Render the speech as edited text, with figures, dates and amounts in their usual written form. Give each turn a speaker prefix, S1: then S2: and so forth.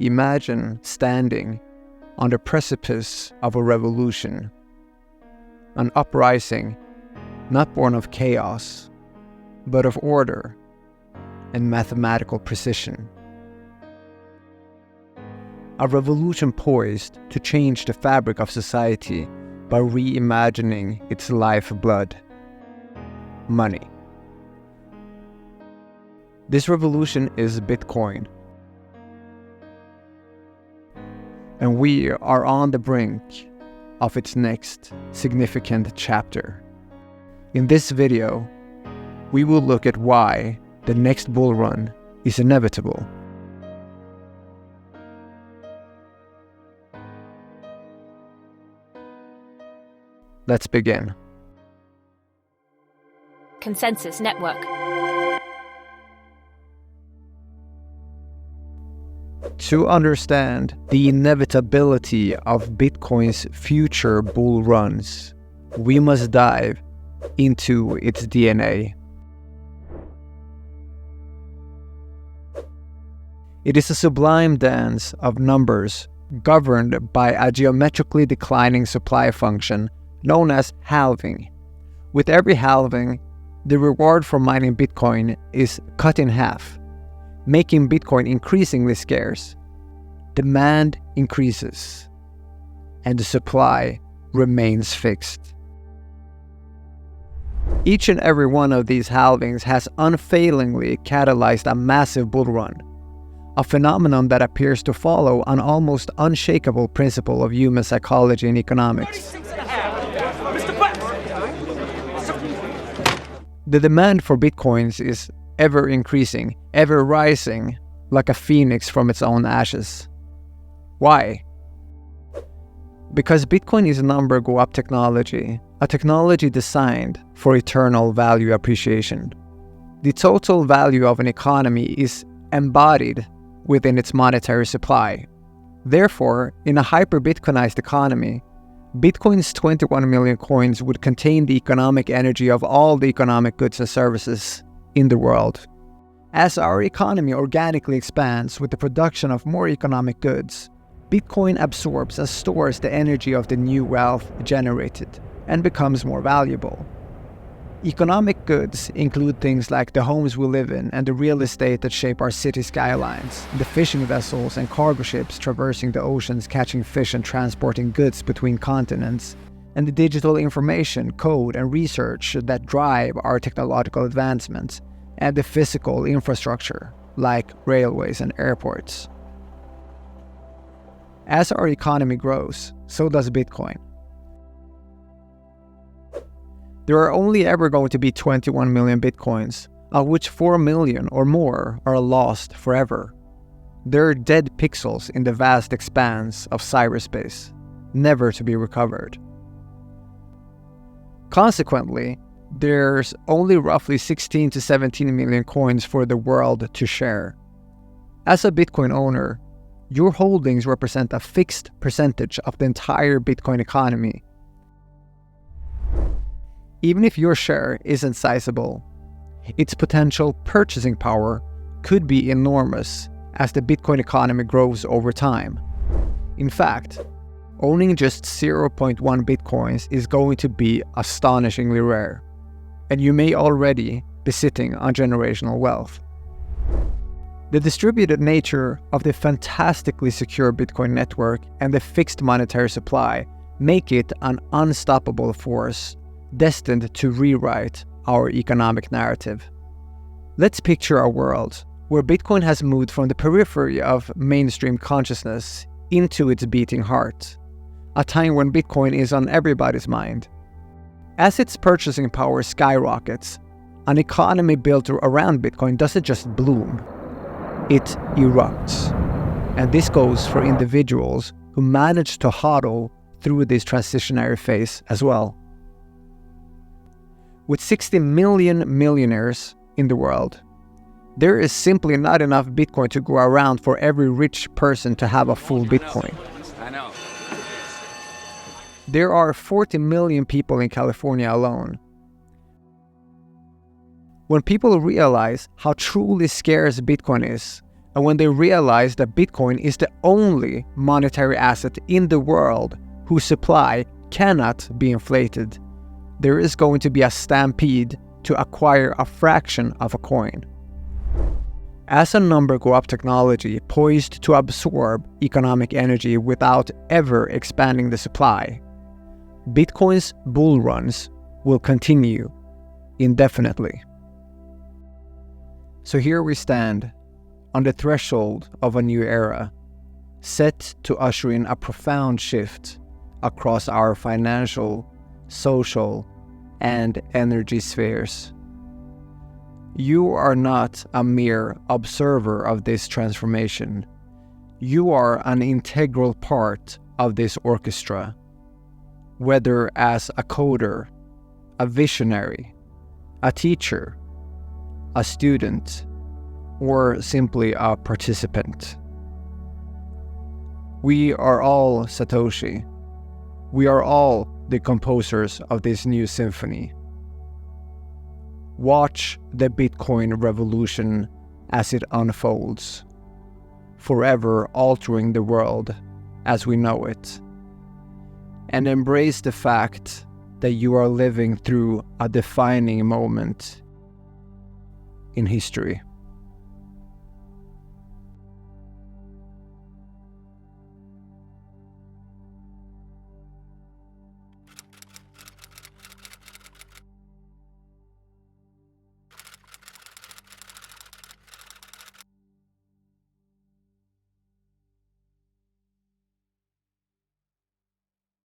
S1: Imagine standing on the precipice of a revolution, an uprising not born of chaos, but of order and mathematical precision. A revolution poised to change the fabric of society by reimagining its lifeblood, money. This revolution is Bitcoin. And we are on the brink of its next significant chapter. In this video, we will look at why the next bull run is inevitable. Let's begin.
S2: Consensus Network.
S1: To understand the inevitability of Bitcoin's future bull runs, we must dive into its DNA. It is a sublime dance of numbers governed by a geometrically declining supply function known as halving. With every halving, the reward for mining Bitcoin is cut in half, making Bitcoin increasingly scarce. Demand increases, and the supply remains fixed. Each and every one of these halvings has unfailingly catalyzed a massive bull run, a phenomenon that appears to follow an almost unshakable principle of human psychology and economics. The demand for Bitcoins is ever increasing, ever rising, like a phoenix from its own ashes. Why? Because Bitcoin is a number go up technology, a technology designed for eternal value appreciation. The total value of an economy is embodied within its monetary supply. Therefore, in a hyper-Bitcoinized economy, Bitcoin's 21 million coins would contain the economic energy of all the economic goods and services in the world. As our economy organically expands with the production of more economic goods, Bitcoin absorbs and stores the energy of the new wealth generated and becomes more valuable. Economic goods include things like the homes we live in and the real estate that shape our city skylines, the fishing vessels and cargo ships traversing the oceans catching fish and transporting goods between continents, and the digital information, code, and research that drive our technological advancements, and the physical infrastructure like railways and airports. As our economy grows, so does Bitcoin. There are only ever going to be 21 million Bitcoins, of which 4 million or more are lost forever. They're dead pixels in the vast expanse of cyberspace, never to be recovered. Consequently, there's only roughly 16 to 17 million coins for the world to share. As a Bitcoin owner, your holdings represent a fixed percentage of the entire Bitcoin economy. Even if your share isn't sizable, its potential purchasing power could be enormous as the Bitcoin economy grows over time. In fact, owning just 0.1 Bitcoins is going to be astonishingly rare, and you may already be sitting on generational wealth. The distributed nature of the fantastically secure Bitcoin network and the fixed monetary supply make it an unstoppable force destined to rewrite our economic narrative. Let's picture a world where Bitcoin has moved from the periphery of mainstream consciousness into its beating heart, a time when Bitcoin is on everybody's mind. As its purchasing power skyrockets, an economy built around Bitcoin doesn't just bloom, it erupts. And this goes for individuals who manage to hodl through this transitionary phase as well. With 60 million millionaires in the world, there is simply not enough Bitcoin to go around for every rich person to have a full Bitcoin. There are 40 million people in California alone. When people realize how truly scarce Bitcoin is, And when they realize that Bitcoin is the only monetary asset in the world whose supply cannot be inflated, there is going to be a stampede to acquire a fraction of a coin. As a number graph technology poised to absorb economic energy without ever expanding the supply, Bitcoin's bull runs will continue indefinitely. So here we stand, on the threshold of a new era, set to usher in a profound shift across our financial, social, and energy spheres. You are not a mere observer of this transformation. You are an integral part of this orchestra, whether as a coder, a visionary, a teacher, a student, or simply a participant. We are all Satoshi. We are all the composers of this new symphony. Watch the Bitcoin revolution as it unfolds, forever altering the world as we know it. And embrace the fact that you are living through a defining moment in history.